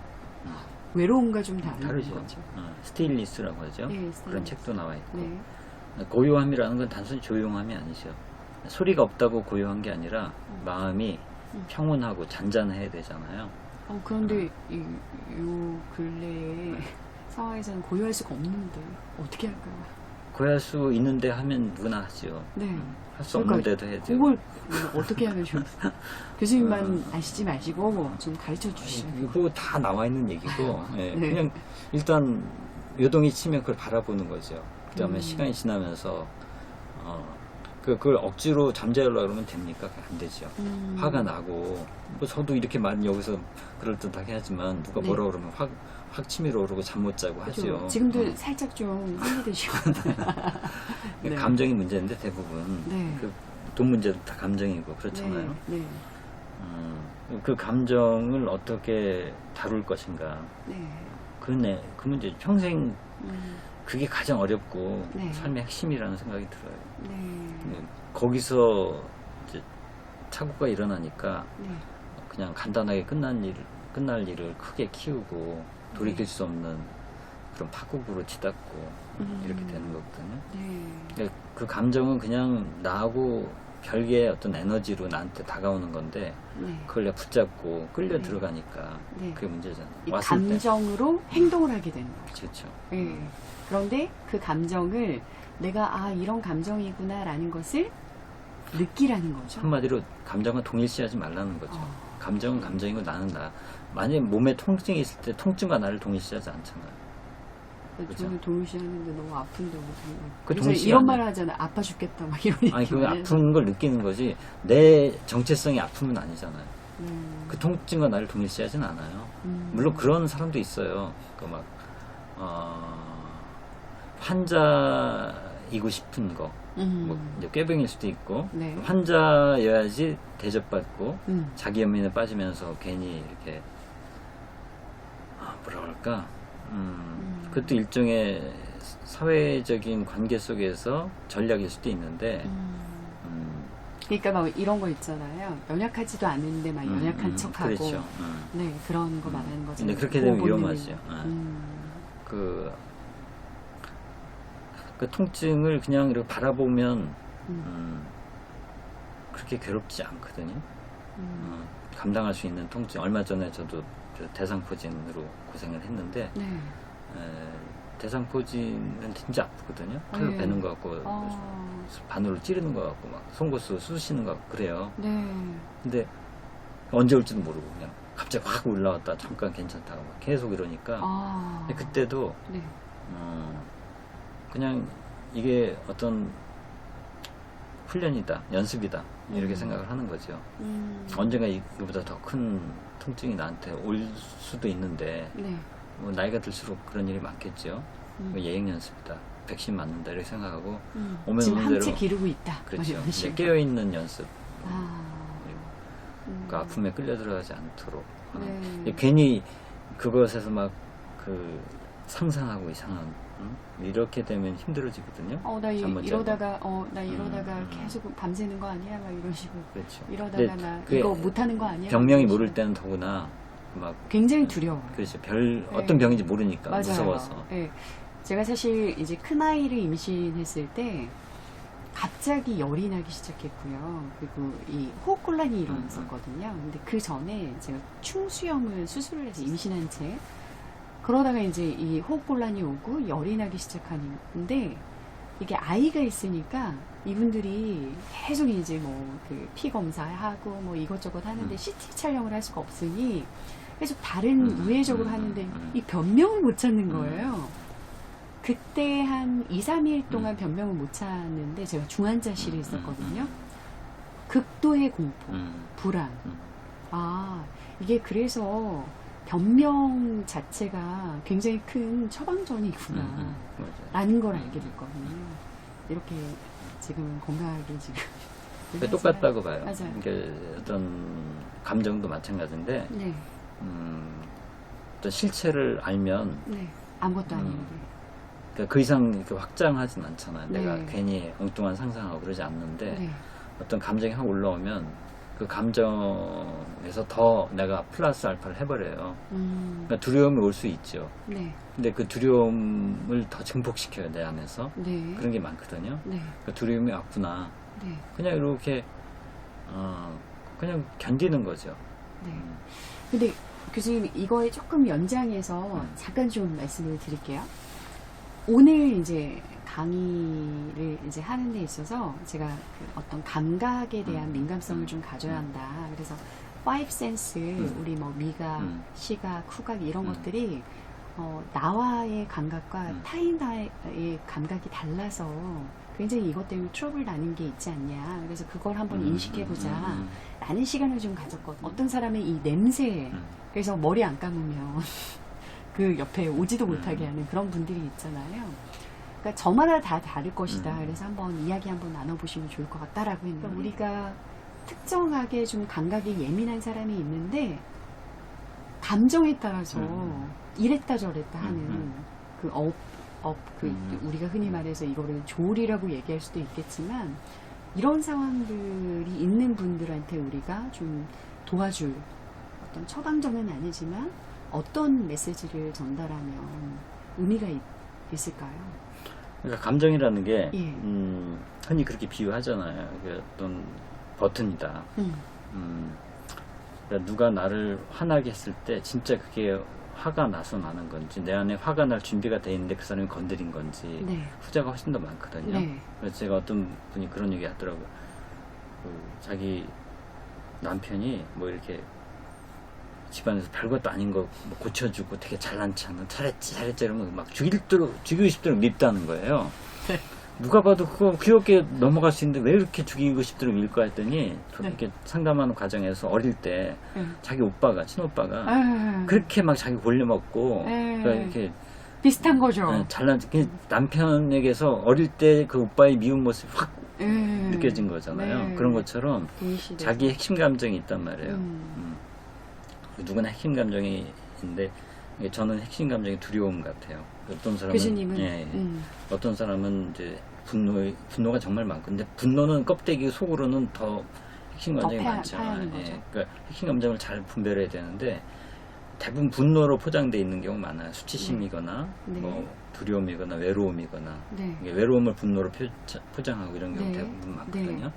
외로움과 좀 다른 다르죠. 거죠. 스테일리스라고 하죠. 네, 그런 스테일리스. 책도 나와 있고 네. 고요함이라는 건 단순히 조용함이 아니죠. 소리가 없다고 고요한 게 아니라 마음이 평온하고 잔잔해야 되잖아요. 그런데 요 근래에 상황에서는 고요할 수가 없는데 어떻게 할까요? 고요할 수 있는데 하면 누구나 하죠. 네. 할 수 없는데도 해야죠. 그걸 어떻게 하면 좋을까요? 교수님만 아시지 마시고 좀 가르쳐 주시죠. 이거 다 나와 있는 얘기고 예, 네. 그냥 일단 요동이 치면 그걸 바라보는 거죠. 그 다음에 시간이 지나면서 그걸 억지로 잠재우려고 그러면 됩니까? 안 되죠. 화가 나고 뭐 저도 이렇게 많이 여기서 그럴듯하게 하지만 누가 네. 뭐라 그러면 확 치밀어 오르고 잠 못 자고 하죠. 지금도 살짝 좀 힘드시고. 네. 감정이 문제인데 대부분 네. 돈 문제도 다 감정이고 그렇잖아요. 네. 그 감정을 어떻게 다룰 것인가. 네. 그 문제 평생 그게 가장 어렵고 네. 삶의 핵심이라는 생각이 들어요. 네. 거기서 이제 착오가 일어나니까 네. 그냥 간단하게 끝날 일을 크게 키우고 돌이킬 수 없는 그런 파국으로 치닫고 이렇게 되는 거거든요. 네. 그러니까 그 감정은 그냥 나하고 별개의 어떤 에너지로 나한테 다가오는 건데 네. 그걸 내가 붙잡고 끌려 네. 들어가니까 네. 그게 문제잖아요. 이 왔을 때. 감정으로 행동을 하게 되는 거죠. 그렇죠. 네. 그런데 그 감정을 내가 이런 감정이구나라는 것을 느끼라는 거죠. 한마디로 감정과 동일시하지 말라는 거죠. 어. 감정은 감정이고 나는 나. 만약에 몸에 통증이 있을 때 통증과 나를 동일시하지 않잖아요. 저는 동일시하는데 너무 아픈데 무슨. 그 그래서 동일시가 이런 안 말을 하잖아. 아파 죽겠다 막 이런 얘기. 아니 그 아픈 걸 느끼는 거지 내 정체성이 아픔은 아니잖아요. 그 통증과 나를 동일시하진 않아요. 물론 그런 사람도 있어요. 그 막 환자이고 싶은 거, 뭐 이제 꾀병일 수도 있고 네. 환자여야지 대접받고 음. 자기 연민에 빠지면서 괜히 이렇게 뭐라 그럴까? 그것도 일종의 사회적인 관계 속에서 전략일 수도 있는데. 그러니까 막 이런 거 있잖아요. 연약하지도 않은데 막 연약한 척하고. 그렇죠. 네, 그런 거 말하는 거죠. 근데 그렇게 되면 보호본능이. 위험하죠. 그 통증을 그냥 이렇게 바라보면 그렇게 괴롭지 않거든요. 감당할 수 있는 통증. 얼마 전에 저도 대상포진으로 고생을 했는데 네. 대상포진은 진짜 아프거든요. 칼로 네. 베는 것 같고 바늘로 찌르는 것 같고 막 송곳으로 쑤시는 것 같고 그래요. 네. 근데 언제 올지도 모르고 그냥 갑자기 확 올라왔다 잠깐 괜찮다고 막 계속 이러니까 근데 그때도 네. 그냥 이게 어떤 훈련이다 연습이다 이렇게 생각을 하는 거죠. 언젠가 이거보다 더 큰 통증이 나한테 올 수도 있는데 네. 뭐 나이가 들수록 그런 일이 많겠죠. 뭐 예행 연습이다 백신 맞는다 이렇게 생각하고 오면 지금 오는 함체 대로 기르고 있다. 그렇죠. 막 이런 이제 식으로. 깨어있는 연습 아. 그 아픔에 끌려 들어가지 않도록 네. 괜히 그것에서 막 그 상상하고 이상한 이렇게 되면 힘들어지거든요. 나 잠못 자고. 이러다가 나 이러다가 계속 밤새는 거 아니야? 막 이런 식으로. 그렇죠. 이러다가 근데 나 그게 이거 못하는 거 아니야? 병명이 막 이런 모를 식으로. 때는 더구나 막 굉장히 두려워요. 그렇죠. 네. 어떤 병인지 모르니까 맞아요. 무서워서. 네. 제가 사실 이제 큰 아이를 임신했을 때 갑자기 열이 나기 시작했고요. 그리고 이 호흡곤란이 일어났었거든요. 근데 그 전에 제가 충수염을 수술을 해서 임신한 채 그러다가 이제 이 호흡곤란이 오고 열이 나기 시작하는데 이게 아이가 있으니까 이분들이 계속 이제 뭐 그 피 검사하고 뭐 이것저것 하는데 CT 촬영을 할 수가 없으니 계속 다른 우회적으로 하는데 이 변명을 못 찾는 거예요. 그때 한 2, 3일 동안 변명을 못 찾는데 제가 중환자실에 있었거든요. 극도의 공포, 불안. 이게 그래서 변명 자체가 굉장히 큰 처방전이구나 라는 걸 알게 됐거든요. 이렇게 지금 건강하게 지금 똑같다고 봐요. 맞아요. 그러니까 어떤 감정도 마찬가지인데 네, 어떤 실체를 알면 네, 아무것도 아닌데. 그러니까 그 이상 이렇게 확장하진 않잖아요. 네. 내가 괜히 엉뚱한 상상하고 그러지 않는데 네, 어떤 감정이 확 올라오면 그 감정에서 더 내가 플러스 알파를 해버려요. 그러니까 두려움이 올 수 있죠. 네, 근데 그 두려움을 더 증폭시켜요, 내 안에서. 네, 그런 게 많거든요. 네, 그 두려움이 왔구나. 네, 그냥 이렇게 그냥 견디는 거죠. 네. 근데 교수님 이거에 조금 연장해서 잠깐 좀 말씀을 드릴게요. 오늘 이제 강의를 이제 하는 데 있어서 제가 그 어떤 감각에 대한 민감성을 좀 가져야 한다. 그래서 five sense, 우리 뭐 미각, 시각, 후각 이런 것들이 나와의 감각과 타인과의 감각이 달라서 굉장히 이것 때문에 트러블 나는 게 있지 않냐. 그래서 그걸 한번 인식해보자. 라는 시간을 좀 가졌거든요. 어떤 사람의 이 냄새, 그래서 머리 안 감으면 그 옆에 오지도 못하게 하는 그런 분들이 있잖아요. 그러니까 저마다 다 다를 것이다. 그래서 한번 이야기 한번 나눠보시면 좋을 것 같다라고 했는데 우리가 특정하게 좀 감각이 예민한 사람이 있는데 감정에 따라서 이랬다 저랬다 하는 그 우리가 흔히 말해서 이거를 조울이라고 얘기할 수도 있겠지만 이런 상황들이 있는 분들한테 우리가 좀 도와줄 어떤 처방전은 아니지만 어떤 메시지를 전달하면 의미가 있을까요? 그러니까 감정이라는 게 예. 흔히 그렇게 비유하잖아요. 그 어떤 버튼이다. 그러니까 누가 나를 화나게 했을 때 진짜 그게 화가 나서 나는 건지 내 안에 화가 날 준비가 돼 있는데 그 사람이 건드린 건지 네. 후자가 훨씬 더 많거든요. 네. 그래서 제가 어떤 분이 그런 얘기 하더라고요. 자기 남편이 뭐 이렇게 집안에서 별것도 아닌 거뭐 고쳐주고 되게 잘난 척하는 잘했지 이러면 막 죽이고 싶도록 밉다는 거예요. 네. 누가 봐도 그거 귀엽게 넘어갈 수 있는데 왜 이렇게 죽이고 싶도록 밀까 했더니 이렇게 상담하는 과정에서 어릴 때 자기 오빠가 친오빠가 아유, 그렇게 막 자기 골려먹고 그러니까 이렇게 비슷한 거죠. 잘난 남편에게서 어릴 때 그 오빠의 미운 모습이 확 느껴진 거잖아요. 네. 그런 것처럼 이 시대에서. 자기 핵심 감정이 있단 말이에요. 누구나 핵심 감정이 있는데 저는 핵심 감정이 두려움 같아요. 어떤 사람은 교수님은 예, 어떤 사람은 이제 분노가 정말 많고 근데 분노는 껍데기 속으로는 더 핵심 감정이 많죠. 파야하는 거죠. 그러니까 핵심 감정을 잘 분별해야 되는데 대부분 분노로 포장되어 있는 경우 많아요. 수치심이거나 네. 뭐 두려움이거나 외로움이거나 네. 이게 외로움을 분노로 포장하고 이런 경우 네. 대부분 많거든요. 네.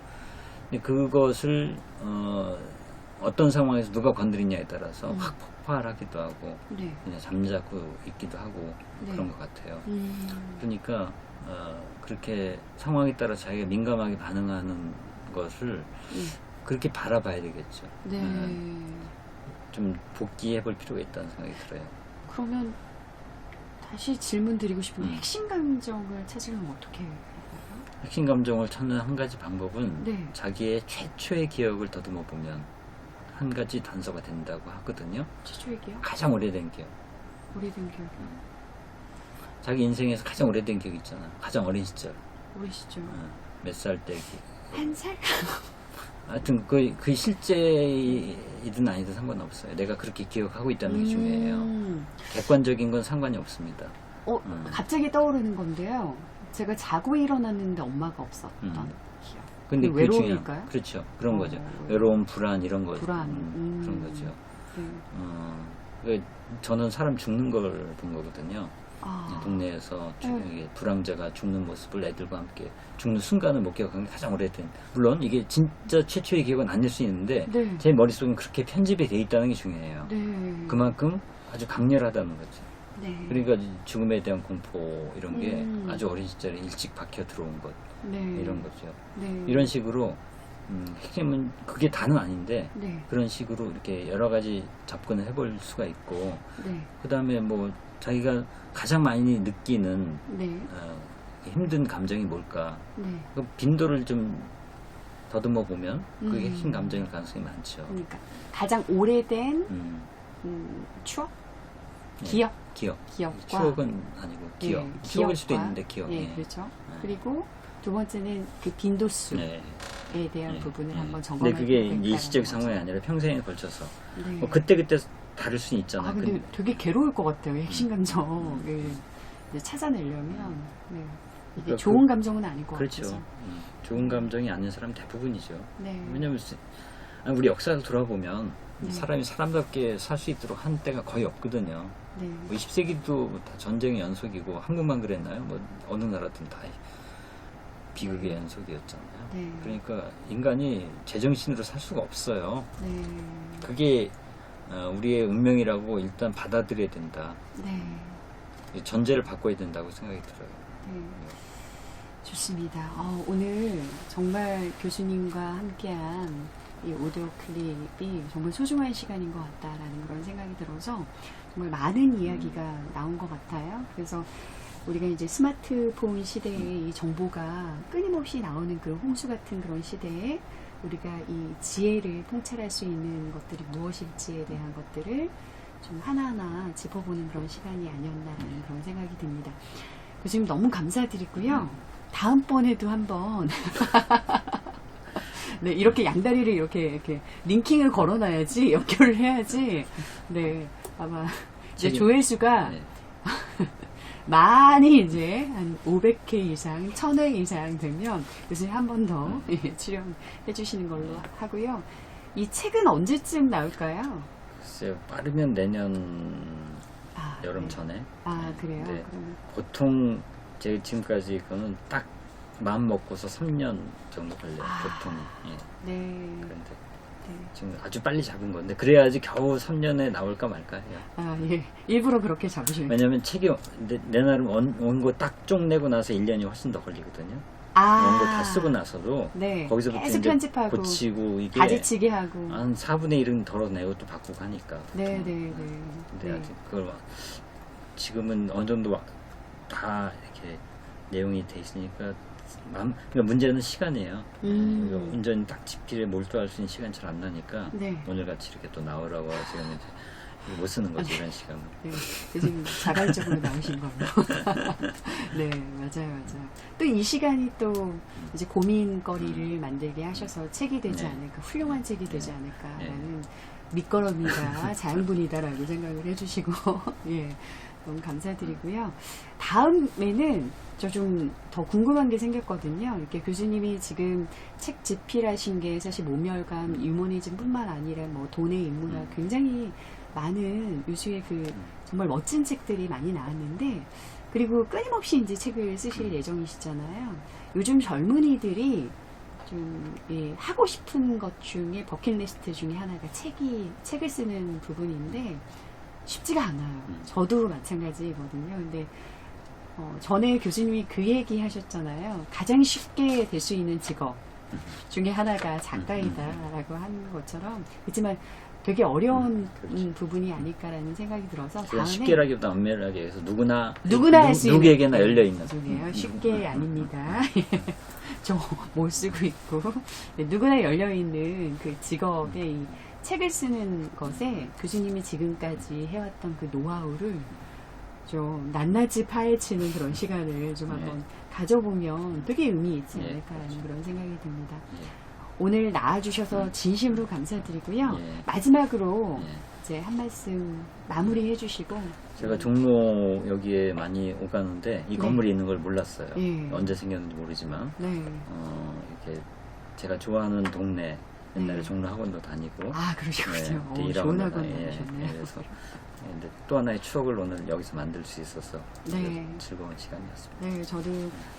근데 그것을 어떤 상황에서 누가 건드리냐에 따라서 확 폭발하기도 하고 네. 그냥 잠자고 있기도 하고 네. 그런 것 같아요. 음. 그러니까 그렇게 상황에 따라 자기가 민감하게 반응하는 것을 그렇게 바라봐야 되겠죠. 네. 좀 복귀해 볼 필요가 있다는 생각이 들어요. 그러면 다시 질문 드리고 싶은데 음. 핵심 감정을 찾으려면 어떻게 해요? 핵심 감정을 찾는 한 가지 방법은 네. 자기의 최초의 기억을 더듬어 보면 한 가지 단서가 된다고 하거든요. 최초의 기억? 가장 오래된 기억. 오래된 기억. 자기 인생에서 가장 오래된 기억 있잖아. 가장 어린 시절. 우리 시절. 몇 살 때 기억. 한 살? 하여튼 그 실제이든 아니든 상관없어요. 내가 그렇게 기억하고 있다는 게 중요해요. 객관적인 건 상관이 없습니다. 갑자기 떠오르는 건데요. 제가 자고 일어났는데 엄마가 없었던 기억. 근데 그게 그 외로움일까요? 그렇죠. 그런 거죠. 외로움, 불안 이런 거. 불안. 그런 거죠. 네. 그러니까 저는 사람 죽는 걸 본 거거든요. 아. 동네에서 불황자가 죽는 모습을 애들과 함께 죽는 순간을 못 기억하는 게 가장 오래된. 물론 이게 진짜 최초의 기억은 아닐 수 있는데 네. 제 머릿속엔 그렇게 편집이 돼 있다는 게 중요해요. 네. 그만큼 아주 강렬하다는 거죠. 네. 그러니까 죽음에 대한 공포 이런 게 아주 어린 시절에 일찍 박혀 들어온 것 네. 이런 거죠. 네. 이런 식으로 핵심은 그게 다는 아닌데 네. 그런 식으로 이렇게 여러 가지 접근을 해볼 수가 있고 네. 그 다음에 뭐 자기가 가장 많이 느끼는 네. 힘든 감정이 뭘까? 네. 그 빈도를 좀 더듬어 보면 그게 핵심 감정일 가능성이 많죠. 그러니까 가장 오래된 추억? 기억? 기억과 추억은 아니고 기억. 네, 추억일 수도 기억과- 있는데 기억. 예, 그렇죠. 그리고 두 번째는 그 빈도수에 네. 대한 부분을 한번 근데 점검해 그게 볼까요? 일시적 상황이 아니라 평생에 걸쳐서 네. 뭐 그때그때 다를 수는 있잖아요. 아, 근데 되게 괴로울 것 같아요. 핵심 감정을 이제 찾아내려면 네. 이게 그러니까 좋은 감정은 아닐 것 그렇죠. 같아서. 좋은 감정이 아닌 사람 대부분이죠. 네. 왜냐면 우리 역사를 돌아보면 네. 사람이 사람답게 살 수 있도록 한 때가 거의 없거든요. 네. 뭐 20세기도 다 전쟁의 연속이고 한국만 그랬나요? 뭐 어느 나라든 다 비극의 연속이었잖아요. 네. 그러니까 인간이 제정신으로 살 수가 없어요. 네. 그게 우리의 운명이라고 일단 받아들여야 된다. 네. 전제를 바꿔야 된다고 생각이 들어요. 네. 좋습니다. 오늘 정말 교수님과 함께한 이 오디오 클립이 정말 소중한 시간인 것 같다라는 그런 생각이 들어서 정말 많은 이야기가 나온 것 같아요. 그래서 우리가 이제 스마트폰 시대에 이 정보가 끊임없이 나오는 그 홍수 같은 그런 시대에 우리가 이 지혜를 통찰할 수 있는 것들이 무엇일지에 대한 것들을 좀 하나하나 짚어보는 그런 시간이 아니었나라는 그런 생각이 듭니다. 교수님 너무 감사드리고요. 다음번에도 한번 네, 이렇게 양다리를 이렇게 링킹을 걸어놔야지, 연결을 해야지, 네, 아마 이제 조회수가 네. 많이 이제 한 500회 이상, 1000회 이상 되면 교수님 한 번 더 출연해 주시는 걸로 하고요. 이 책은 언제쯤 나올까요? 글쎄요, 빠르면 내년 여름 네. 전에. 그래요? 네. 그러면. 보통 제 지금까지 거는 딱 마음 먹고서 3년 정도 걸려요. 보통. 예. 네. 그런데 네. 지금 아주 빨리 잡은 건데 그래야지 겨우 3년에 나올까 말까 해요. 예. 일부러 그렇게 잡으시는 왜냐면 책이 내 나름 원고 딱 쪽 내고 나서 1년이 훨씬 더 걸리거든요. 이런 거 다 쓰고 나서도 네. 거기서부터 계속 이제 편집하고 고치고 이게 가지치기 하고. 한 4분의 1은 덜어내고 또 바꾸고 하니까. 네. 근데 아직 그걸 지금은 어느 정도 다 이렇게 내용이 돼 있으니까 그러니까 문제는 시간이에요. 온전히 딱 집필에 몰두할 수 있는 시간이 잘 안 나니까 네. 오늘 같이 이렇게 또 나오라고 지금 이제 못 쓰는 거지 이런 시간을. 네, 지금 자발적으로 나오신 걸로. 네, 맞아요. 또 이 시간이 또 이제 고민거리를 만들게 하셔서 책이 되지 네. 않을까, 훌륭한 책이 되지 않을까라는 네. 밑거름이다, 자양분이다라고 생각을 해주시고, 예, 너무 감사드리고요. 다음에는 저 좀 더 궁금한 게 생겼거든요. 이렇게 교수님이 지금 책 집필하신 게 사실 모멸감, 유머니즘뿐만 아니라 뭐 돈의 인문학 굉장히 많은 유수의 그 정말 멋진 책들이 많이 나왔는데, 그리고 끊임없이 이제 책을 쓰실 예정이시잖아요. 요즘 젊은이들이 좀 하고 싶은 것 중에 버킷리스트 중에 하나가 책을 쓰는 부분인데 쉽지가 않아요. 저도 마찬가지거든요. 근데 전에 교수님이 그 얘기 하셨잖아요. 가장 쉽게 될 수 있는 직업 중에 하나가 작가이다라고 하는 것처럼, 그렇지만 되게 어려운 그렇죠. 부분이 아닐까라는 생각이 들어서 그건 다음에 쉽게라기보다 엄밀하게 해서 누구나 할 수 있는 누구에게나 열려 있는. 중이에요. 쉽게 아닙니다. 저 못 쓰고 있고, 네, 누구나 열려 있는 그 직업의 이 책을 쓰는 것에 교수님이 지금까지 해왔던 그 노하우를 좀 낱낱이 파헤치는 그런 시간을 좀 한번 가져보면 되게 의미 있지 않을까라는 그런 생각이 듭니다. 오늘 나와주셔서 진심으로 감사드리고요. 마지막으로 이제 한 말씀 마무리해 주시고. 제가 종로 여기에 많이 오가는데 이 건물이 있는 걸 몰랐어요. 예. 언제 생겼는지 모르지만 네. 이렇게 제가 좋아하는 동네, 옛날에 네. 종로 학원도 다니고 아, 그러시군요. 그때 좋은 일하고 학원 나서, 다니셨네요. 그래서 근데 또 하나의 추억을 오늘 여기서 만들 수 있어서 네. 즐거운 시간이었습니다. 네, 저도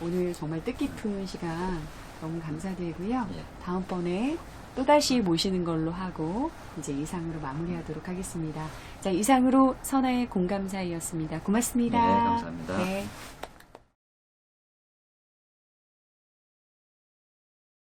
오늘 정말 뜻깊은 시간 너무 감사드리고요. 예. 다음번에 또다시 모시는 걸로 하고 이제 이상으로 마무리하도록 하겠습니다. 자, 이상으로 선아의 공감사이였습니다. 고맙습니다. 네, 감사합니다. 네.